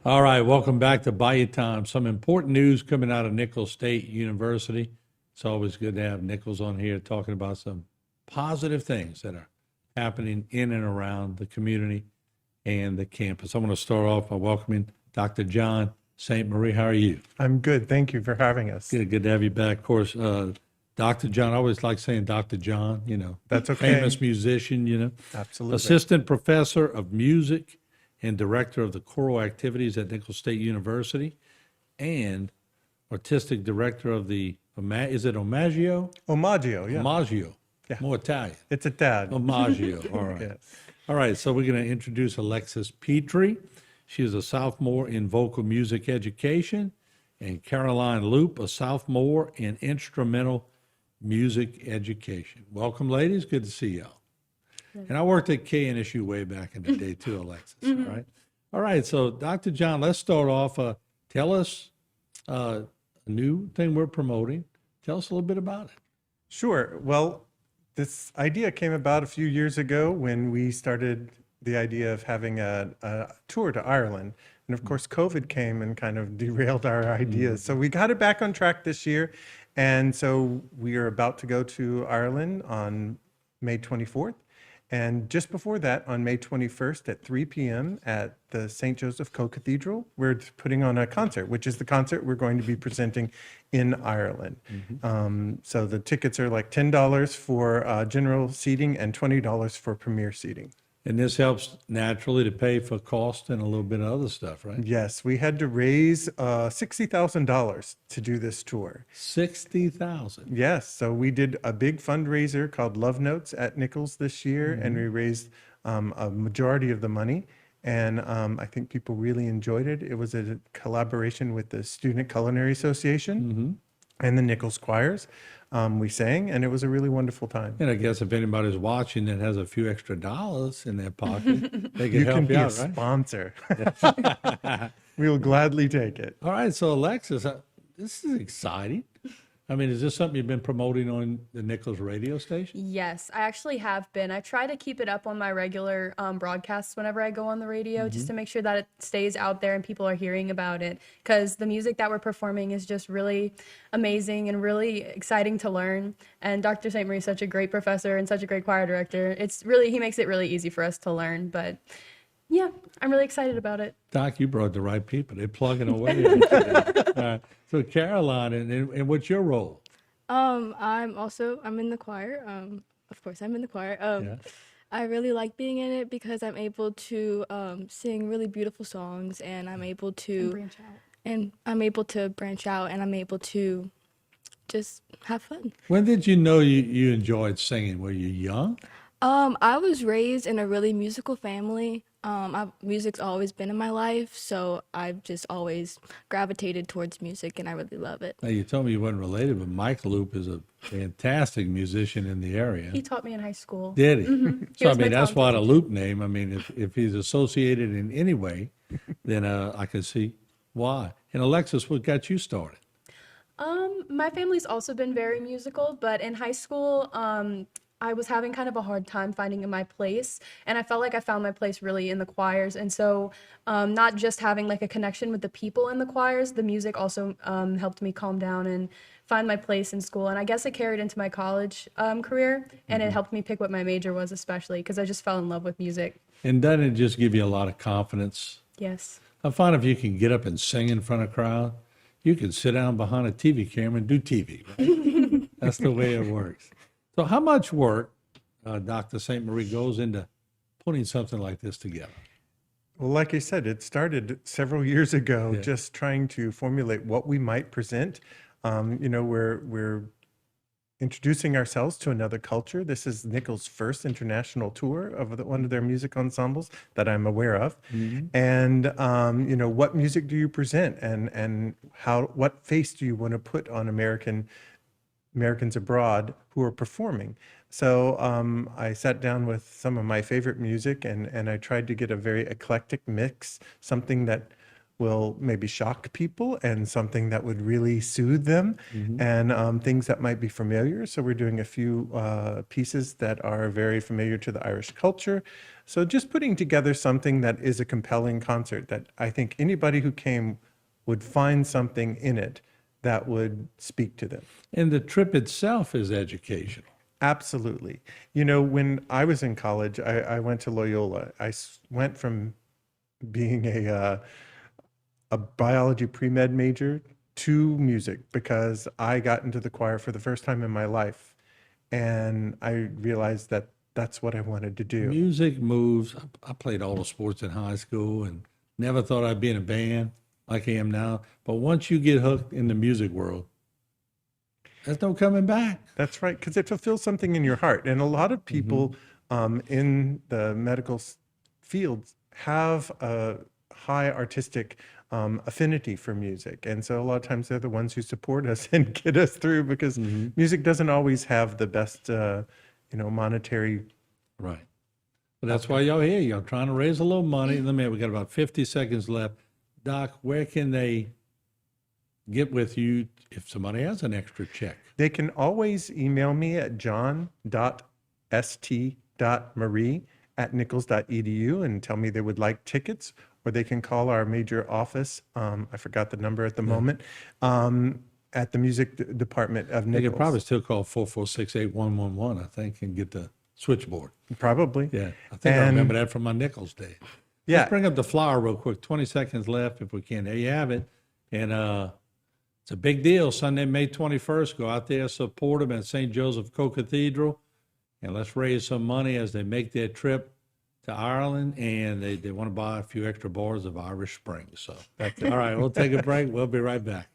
All right, welcome back to Bayou Time. Some important news coming out of Nicholls State University. It's always good to have Nicholls on here talking about some positive things that are happening in and around the community and the campus. I want to start off by welcoming Dr. John St. Marie. How are you? I'm good. Thank you for having us. Good to have you back. Of course, Dr. John, I always like saying Dr. John, That's okay. famous musician, Absolutely. assistant professor of music and director of the choral activities at Nicholls State University, and artistic director of the, is it Ommagio? Ommagio, yeah. Ommagio. Yeah. More Italian. It's a tad. Ommagio. All right. Yes. All right. So we're going to introduce Alexis Petrie. She is a sophomore in vocal music education, and Caroline Loop, a sophomore in instrumental music education. Welcome, ladies. Good to see y'all. And I worked at KNSU way back in the day too, Alexis. All right. All right. So, Dr. John, let's start off. Tell us a new thing we're promoting. Tell us a little bit about it. Sure. Well, this idea came about a few years ago when we started the idea of having a tour to Ireland. And of course, COVID came and kind of derailed our ideas. So we got it back on track this year. And so we are about to go to Ireland on May 24th. And just before that, on May 21st at 3 p.m. at the St. Joseph Co-Cathedral, we're putting on a concert, which is the concert we're going to be presenting in Ireland. So the tickets are like $10 for general seating and $20 for premier seating. And this helps naturally to pay for cost and a little bit of other stuff, right? Yes, we had to raise $60,000 to do this tour. 60,000. Yes, so we did a big fundraiser called Love Notes at Nicholls this year, and we raised a majority of the money. And I think people really enjoyed it. It was a collaboration with the Student Culinary Association and the Nicholls choirs. We sang, and it was a really wonderful time. And I guess if anybody's watching that has a few extra dollars in their pocket, they can You help can be you a out, right? sponsor. We will gladly take it. All right, so Alexis, this is exciting. I mean, is this something you've been promoting on the Nicholls radio station? Yes, I actually have been. I try to keep it up on my regular broadcasts whenever I go on the radio, just to make sure that it stays out there and people are hearing about it. Because the music that we're performing is just really amazing and really exciting to learn. And Dr. St. Marie is such a great professor and such a great choir director. He makes it really easy for us to learn. But yeah, I'm really excited about it. Doc, you brought the right people. They're plugging away. So Caroline, and what's your role? I'm in the choir. Of course, I'm in the choir. Yeah. I really like being in it because I'm able to sing really beautiful songs, and I'm able to Branch out. and I'm able to branch out, and I'm able to just have fun. When did you know you enjoyed singing? Were you young? I was raised in a really musical family. Music's always been in my life, so I've just always gravitated towards music, and I really love it. Now, you told me you wasn't related, but Mike Loop is a fantastic musician in the area. He taught me in high school. Did he? He So, I was my mean, that's Tom why the teacher. Loop name, I mean, if he's associated in any way, then I can see why. And Alexis, what got you started? My family's also been very musical, but in high school, I was having kind of a hard time finding my place, and I felt like I found my place really in the choirs. And so, not just having like a connection with the people in the choirs, the music also helped me calm down and find my place in school. And I guess it carried into my college career, and it helped me pick what my major was, especially because I just fell in love with music. And doesn't it just give you a lot of confidence? Yes. I find if you can get up and sing in front of a crowd, you can sit down behind a TV camera and do TV, right? That's the way it works. So how much work, Dr. St. Marie, goes into putting something like this together? Well, like I said, it started several years ago, Yeah. just trying to formulate what we might present. We're introducing ourselves to another culture. This is Nicholls' first international tour of one of their music ensembles that I'm aware of. And what music do you present, and what face do you want to put on Americans abroad who are performing? So I sat down with some of my favorite music, and I tried to get a very eclectic mix, something that will maybe shock people and something that would really soothe them, and things that might be familiar. So we're doing a few pieces that are very familiar to the Irish culture. So just putting together something that is a compelling concert that I think anybody who came would find something in it that would speak to them. And the trip itself is educational. Absolutely. You know, when I was in college, I went to Loyola. Went from being a biology pre-med major to music because I got into the choir for the first time in my life. And I realized that that's what I wanted to do. Music moves. I played all the sports in high school and never thought I'd be in a band like I am now. But once you get hooked in the music world, there's no coming back. That's right, because it fulfills something in your heart. And a lot of people in the medical fields have a high artistic affinity for music. And so a lot of times they're the ones who support us and get us through because music doesn't always have the best, monetary. Right. But that's why y'all here. Y'all trying to raise a little money. Let me, we got about 50 seconds left. Doc, where can they get with you if somebody has an extra check? They can always email me at john.st.marie@nichols.edu and tell me they would like tickets, or they can call our major office. I forgot the number at the moment, at the music department of They Nicholls. could probably still call 446-8111, I think, and get the switchboard. Probably. Yeah, I think I remember that from my Nicholls days. Yeah. Let's bring up the flyer real quick. 20 seconds left if we can. There you have it. And it's a big deal. Sunday, May 21st. Go out there, support them at St. Joseph Co-Cathedral, and let's raise some money as they make their trip to Ireland, and they want to buy a few extra bars of Irish Spring. So, all right, we'll take a break. We'll be right back.